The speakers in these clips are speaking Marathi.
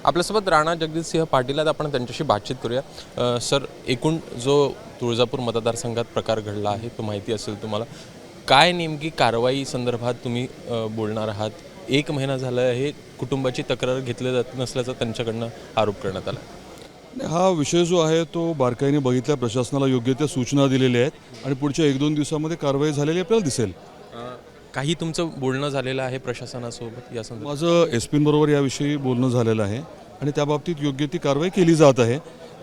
आपल्यासोबत राणा जगजितसिंह पाटील आहेत, आपण त्यांच्याशी बातचीत करूया। सर, एकूण जो तुळजापूर मतदारसंघात प्रकार घडला आहे तो माहिती असेल तुम्हाला, काय नेमकी कारवाई संदर्भात तुम्ही बोलणार आहात? 1 महिना झाला आहे, कुटुंबाची तक्रार घेतली जात नसल्याचा त्यांच्याकडनं आरोप करण्यात आला। हा विषय जो आहे तो बारकाईने बघितल्या, प्रशासनाला योग्य त्या सूचना दिलेल्या आहेत आणि पुढच्या 1-2 दिवसामध्ये कारवाई झालेली आपल्याला दिसेल। काही तुमचं बोलणं झालेलं आहे प्रशासनासोबत या संदर्भात? माझं एसपींबरोबर याविषयी बोलणं झालेलं आहे आणि त्या बाबतीत योग्य ती कारवाई केली जात आहे।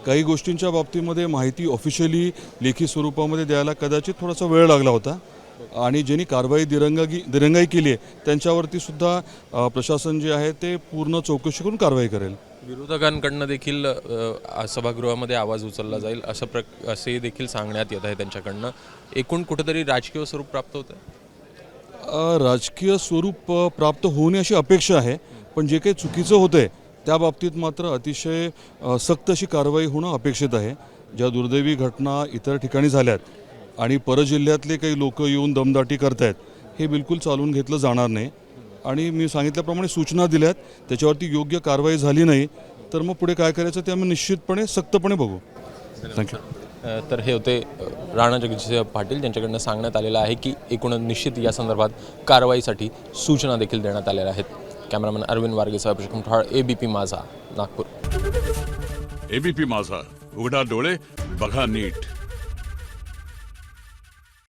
काही गोष्टींच्या बाबतीमध्ये माहिती ऑफिशियली लेखी स्वरूपामध्ये द्यायला कदाचित थोडासा वेळ लागला होता आणि ज्यांनी कारवाई दिरंगाई केली आहे त्यांच्यावरती सुद्धा प्रशासन जे आहे ते पूर्ण चौकशी करून कारवाई करेल। विरोधकांकडनं देखील सभागृहामध्ये आवाज उचलला जाईल असे देखील सांगण्यात येत आहे त्यांच्याकडनं। एकूण कुठेतरी राजकीय स्वरूप प्राप्त होतं आहे? राजकीय स्वरूप प्राप्त होणे अशी अपेक्षा आहे, पण जे काही चुकीचं होतंय त्या बाबतीत मात्र अतिशय सक्त अशी कारवाई होणं अपेक्षित आहे। ज्या दुर्दैवी घटना इतर ठिकाणी झाल्यात आणि परजिल्ह्यातले काही लोक येऊन दमदाटी करतायत, हे बिलकुल चालून घेतलं जाणार नाही आणि मी सांगितल्याप्रमाणे सूचना दिल्यात, त्याच्यावरती योग्य कारवाई झाली नाही तर मग पुढे काय करायचं ते आम्ही निश्चितपणे सक्तपणे बघू। थँक्यू। तर हे होते राणा जगजितसिंह पाटील, ज्यांच्याकडनं सांगण्यात आलेलं आहे की एकूण निश्चित या संदर्भात कारवाईसाठी सूचना देखील देण्यात आलेल्या आहेत। कॅमेरामॅन अरविंद वारगेसह अभिषेक ठाळ, एबीपी माझा, नागपूर। एबीपी माझा, उघडा डोळे बघा नीट।